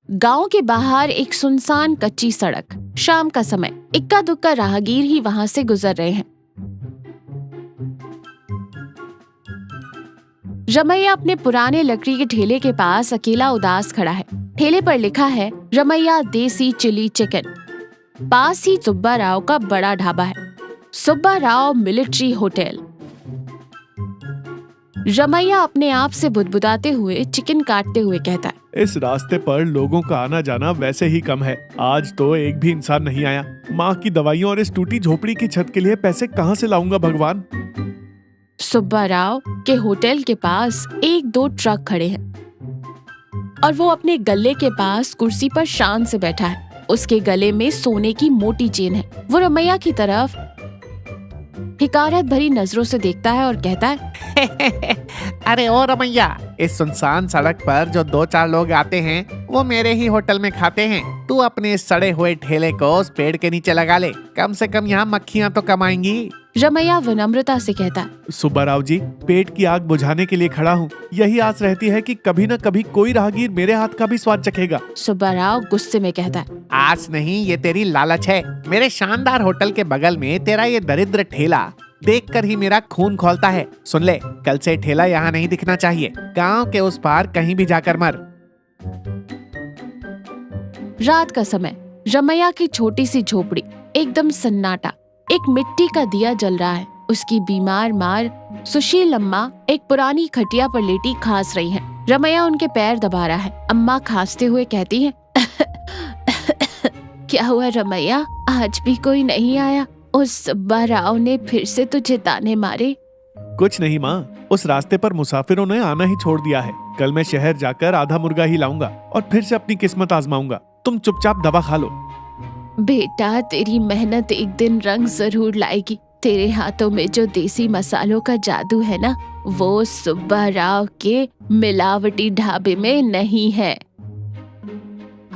गांव के बाहर एक सुनसान कच्ची सड़क। शाम का समय, इक्का दुक्का राहगीर ही वहां से गुजर रहे हैं। रमैया अपने पुराने लकड़ी के ठेले के पास अकेला उदास खड़ा है। ठेले पर लिखा है रमैया देसी चिली चिकन। पास ही सुब्बा राव का बड़ा ढाबा है, सुब्बा राव मिलिट्री होटल। रमैया अपने आप से बुदबुदाते हुए चिकन काटते हुए कहता है, इस रास्ते पर लोगों का आना जाना वैसे ही कम है। आज तो एक भी इंसान नहीं आया। माँ की दवाइयों और इस टूटी झोपड़ी की छत के लिए पैसे कहाँ से लाऊंगा भगवान। सुब्बा राव के होटल के पास एक दो ट्रक खड़े हैं और वो अपने गले के पास कुर्सी पर शान से बैठा है। उसके गले में सोने की मोटी चेन है। वो रमैया की तरफ हिकारत भरी नजरों से देखता है और कहता है, अरे ओ रमैया, इस सुनसान सड़क पर जो 2-4 लोग आते हैं वो मेरे ही होटल में खाते हैं। तू अपने इस सड़े हुए ठेले को उस पेड़ के नीचे लगा ले, कम से कम यहाँ मक्खियाँ तो कम आएंगी। रमैया विनम्रता से कहता है, सुब्बा राव जी, पेट की आग बुझाने के लिए खड़ा हूँ। यही आस रहती है कि कभी न कभी कोई राहगीर मेरे हाथ का भी स्वाद चखेगा। सुब्बा राव गुस्से में कहता है, आस नहीं, ये तेरी लालच है। मेरे शानदार होटल के बगल में तेरा ये दरिद्र ठेला देखकर ही मेरा खून खौलता है। सुन ले, कल से ठेला यहाँ नहीं दिखना चाहिए। गांव के उस पार कहीं भी जाकर मर। रात का समय, रमैया की छोटी सी झोपड़ी, एकदम सन्नाटा। एक मिट्टी का दिया जल रहा है। उसकी बीमार मार सुशील अम्मा एक पुरानी खटिया पर लेटी खांस रही है। रमैया उनके पैर दबा रहा है। अम्मा खांसते हुए कहती है, क्या हुआ रमैया, आज भी कोई नहीं आया? उस सुब्बा राव ने फिर से तुझे ताने मारे? कुछ नहीं माँ, उस रास्ते पर मुसाफिरों ने आना ही छोड़ दिया है। कल मैं शहर जाकर आधा मुर्गा ही लाऊंगा और फिर से अपनी किस्मत आजमाऊंगा। तुम चुपचाप दवा खा लो। बेटा, तेरी मेहनत एक दिन रंग जरूर लाएगी। तेरे हाथों में जो देसी मसालों का जादू है ना, वो सुब्बा राव के मिलावटी ढाबे में नहीं है।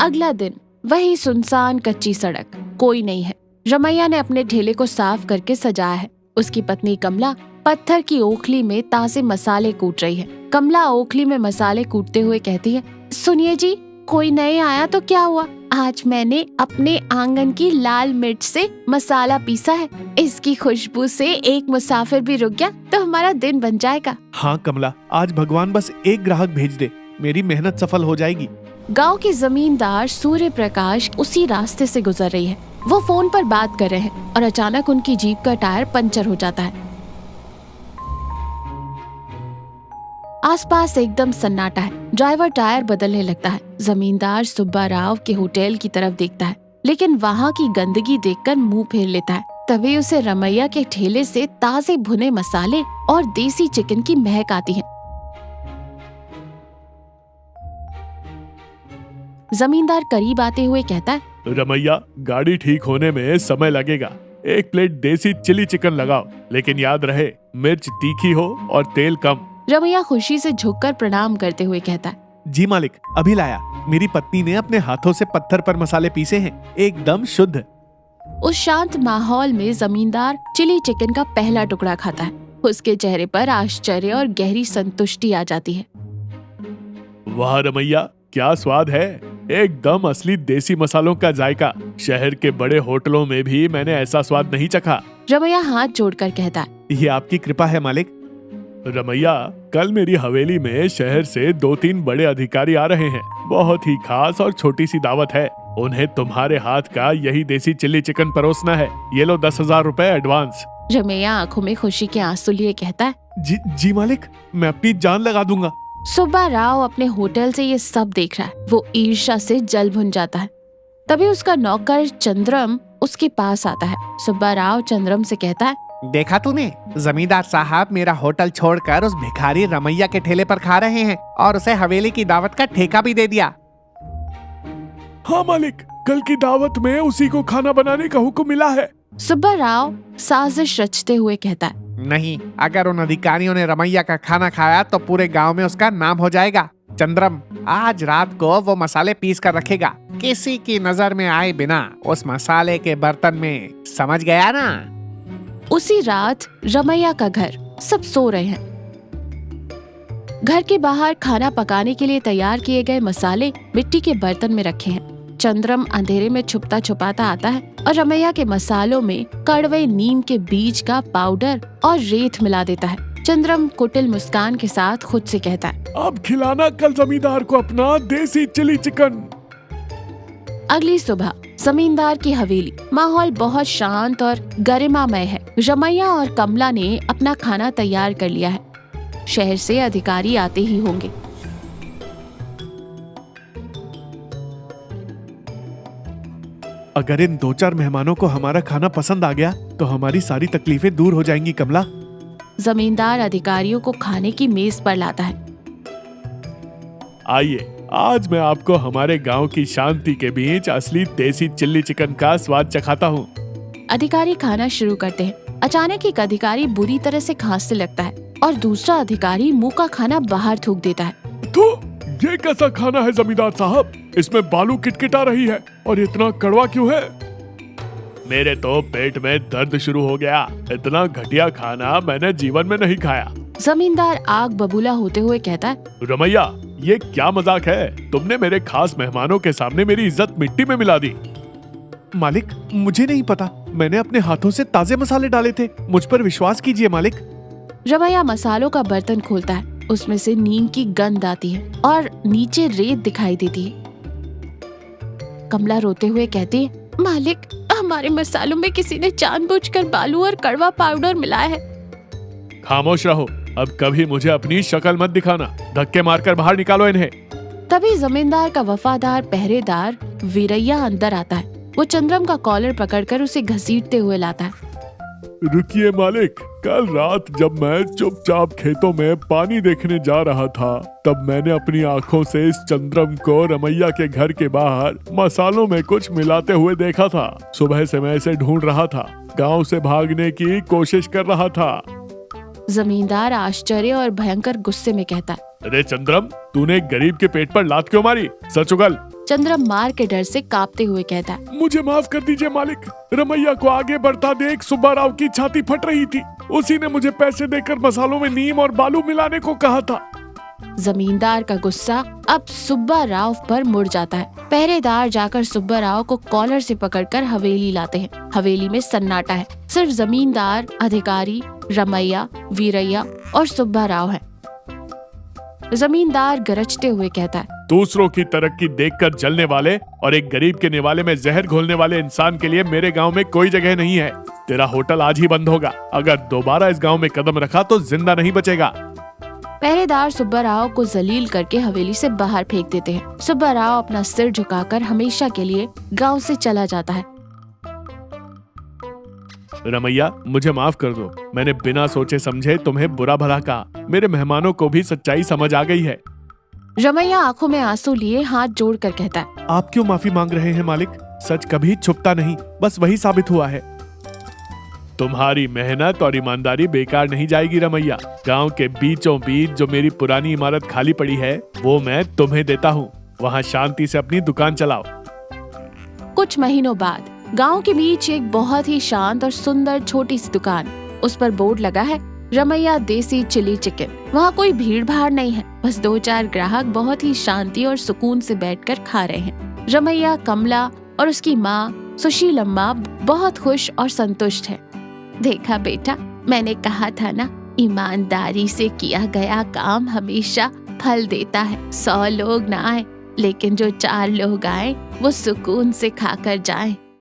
अगला दिन, वही सुनसान कच्ची सड़क, कोई नहीं है। रमैया ने अपने ठेले को साफ करके सजाया है। उसकी पत्नी कमला पत्थर की ओखली में ताजे मसाले कूट रही है। कमला ओखली में मसाले कूटते हुए कहती है, सुनिए जी, कोई नहीं आया तो क्या हुआ? आज मैंने अपने आंगन की लाल मिर्च से मसाला पीसा है। इसकी खुशबू से एक मुसाफिर भी रुक गया तो हमारा दिन बन जाएगा। हाँ कमला, आज भगवान बस एक ग्राहक भेज दे, मेरी मेहनत सफल हो जाएगी। गांव के जमींदार सूर्य प्रकाश उसी रास्ते से गुजर रही है। वो फोन पर बात कर रहे हैं और अचानक उनकी जीप का टायर पंचर हो जाता है। आसपास एकदम सन्नाटा है। ड्राइवर टायर बदलने लगता है। जमींदार सुब्बा राव के होटल की तरफ देखता है, लेकिन वहाँ की गंदगी देखकर मुंह फेर लेता है। तभी उसे रमैया के ठेले से ताजे भुने मसाले और देसी चिकन की महक आती है। जमींदार करीब आते हुए कहता है, रमैया, गाड़ी ठीक होने में समय लगेगा। एक प्लेट देसी चिली चिकन लगाओ, लेकिन याद रहे मिर्च तीखी हो और तेल कम। रमैया खुशी से झुककर प्रणाम करते हुए कहता है, जी मालिक, अभी लाया। मेरी पत्नी ने अपने हाथों से पत्थर पर मसाले पीसे हैं, एकदम शुद्ध। उस शांत माहौल में जमींदार चिली चिकन का पहला टुकड़ा खाता है। उसके चेहरे पर आश्चर्य और गहरी संतुष्टि आ जाती है। वाह रमैया, क्या स्वाद है, एकदम असली देसी मसालों का जायका। शहर के बड़े होटलों में भी मैंने ऐसा स्वाद नहीं चखा। रमैया हाथ जोड़कर कहता है, ये आपकी कृपा है मालिक। रमैया, कल मेरी हवेली में शहर से 2-3 बड़े अधिकारी आ रहे हैं। बहुत ही खास और छोटी सी दावत है। उन्हें तुम्हारे हाथ का यही देसी चिल्ली चिकन परोसना है। ये लो 10,000 रुपए एडवांस। रमैया आंखों में खुशी के आंसू लिए कहता है, जी मालिक, मैं अपनी जान लगा दूंगा। सुब्बा राव अपने होटल से ये सब देख रहा है। वो ईर्ष्या से जल भुन जाता है। तभी उसका नौकर चंद्रम उसके पास आता है। सुब्बा राव चंद्रम से कहता है, देखा तूने, जमींदार साहब मेरा होटल छोड़कर उस भिखारी रमैया के ठेले पर खा रहे हैं और उसे हवेली की दावत का ठेका भी दे दिया। हाँ मालिक, कल की दावत में उसी को खाना बनाने का हुक्म मिला है। सुब्बा राव साजिश रचते हुए कहता है, नहीं, अगर उन अधिकारियों ने रमैया का खाना खाया तो पूरे गांव में उसका नाम हो जाएगा। चंद्रम आज रात को वो मसाले पीस कर रखेगा, किसी की नजर में आए बिना उस मसाले के बर्तन में, समझ गया ना? उसी रात रमैया का घर, सब सो रहे हैं। घर के बाहर खाना पकाने के लिए तैयार किए गए मसाले मिट्टी के बर्तन में रखे हैं। चंद्रम अंधेरे में छुपता छुपाता आता है और रमैया के मसालों में कड़वे नीम के बीज का पाउडर और रेत मिला देता है। चंद्रम कुटिल मुस्कान के साथ खुद से कहता है, अब खिलाना कल जमींदार को अपना देसी चिली चिकन। अगली सुबह जमींदार की हवेली। माहौल बहुत शांत और गरिमामय है। रमैया और कमला ने अपना खाना तैयार कर लिया है। शहर से अधिकारी आते ही होंगे। अगर इन 2-4 मेहमानों को हमारा खाना पसंद आ गया तो हमारी सारी तकलीफें दूर हो जाएंगी कमला। जमींदार अधिकारियों को खाने की मेज पर लाता है। आइए, आज मैं आपको हमारे गांव की शांति के बीच असली देसी चिल्ली चिकन का स्वाद चखाता हूँ। अधिकारी खाना शुरू करते हैं। अचानक एक अधिकारी बुरी तरह से खांसने लगता है और दूसरा अधिकारी मुंह का खाना बाहर थूक देता है। तो ये कैसा खाना है जमींदार साहब? इसमें बालू किटकिटा रही है और इतना कड़वा क्यों है? मेरे तो पेट में दर्द शुरू हो गया। इतना घटिया खाना मैंने जीवन में नहीं खाया। जमींदार आग बबूला होते हुए कहता है, रमैया, ये क्या मजाक है? तुमने मेरे खास मेहमानों के सामने मेरी इज्जत मिट्टी में मिला दी। मालिक, मुझे नहीं पता। मैंने अपने हाथों से ताजे मसाले डाले थे। मुझ पर विश्वास कीजिए मालिक। रमैया मसालों का बर्तन खोलता है। उसमें से नीम की गंध आती है और नीचे रेत दिखाई देती है। कमला रोते हुए कहती है, मालिक, हमारे मसालों में किसी ने जानबूझकर बालू और कड़वा पाउडर मिलाया है। खामोश रहो। अब कभी मुझे अपनी शक्ल मत दिखाना। धक्के मारकर बाहर निकालो इन्हें। तभी जमींदार का वफादार पहरेदार वीरैया अंदर आता है। वो चंद्रम का कॉलर पकड़कर उसे घसीटते हुए लाता है। रुकिए मालिक, कल रात जब मैं चुपचाप खेतों में पानी देखने जा रहा था, तब मैंने अपनी आंखों से इस चंद्रम को रमैया के घर के बाहर मसालों में कुछ मिलाते हुए देखा था। सुबह से मैं इसे ढूंढ रहा था। गांव से भागने की कोशिश कर रहा था। जमींदार आश्चर्य और भयंकर गुस्से में कहता है, अरे चंद्रम, तूने एक गरीब के पेट पर लात क्यों मारी? सच उगल। चंद्रम मार के डर से कांपते हुए कहता है, मुझे माफ कर दीजिए मालिक। रमैया को आगे बढ़ता देख सुब्बा राव की छाती फट रही थी। उसी ने मुझे पैसे देकर मसालों में नीम और बालू मिलाने को कहा था। जमींदार का गुस्सा अब सुब्बा राव पर मुड़ जाता है। पहरेदार जाकर सुब्बा राव को कॉलर से पकड़कर हवेली लाते हैं। हवेली में सन्नाटा है। सिर्फ जमींदार, अधिकारी, रमैया, वीरैया और सुब्बा राव है। जमींदार गरजते हुए कहता है, दूसरों की तरक्की देखकर जलने वाले और एक गरीब के निवाले में जहर घोलने वाले इंसान के लिए मेरे गांव में कोई जगह नहीं है। तेरा होटल आज ही बंद होगा। अगर दोबारा इस गांव में कदम रखा तो जिंदा नहीं बचेगा। पहरेदार सुब्बा राव को जलील करके हवेली से बाहर फेंक देते हैं। सुब्बा राव अपना सिर झुकाकर हमेशा के लिए गांव से चला जाता है। रमैया, मुझे माफ कर दो। मैंने बिना सोचे समझे तुम्हें बुरा भला कहा। मेरे मेहमानों को भी सच्चाई समझ आ गई है। रमैया आंखों में आंसू लिए हाथ जोड़कर कहता है, आप क्यों माफी मांग रहे हैं मालिक? सच कभी छुपता नहीं, बस वही साबित हुआ है। तुम्हारी मेहनत और ईमानदारी बेकार नहीं जाएगी रमैया। गांव के बीचों बीच जो मेरी पुरानी इमारत खाली पड़ी है, वो मैं तुम्हें देता हूँ। वहाँ शांति से अपनी दुकान चलाओ। कुछ महीनों बाद गांव के बीच एक बहुत ही शांत और सुंदर छोटी सी दुकान। उस पर बोर्ड लगा है, रमैया देसी चिली चिकन। वहाँ कोई भीड़ भाड़ नहीं है। बस 2-4 ग्राहक बहुत ही शांति और सुकून से बैठकर खा रहे हैं। रमैया, कमला और उसकी माँ सुशीलम्मा बहुत खुश और संतुष्ट है। देखा बेटा, मैंने कहा था ना, ईमानदारी से किया गया काम हमेशा फल देता है। 100 लोग ना आए, लेकिन जो 4 लोग आए वो सुकून से खाकर जाएं।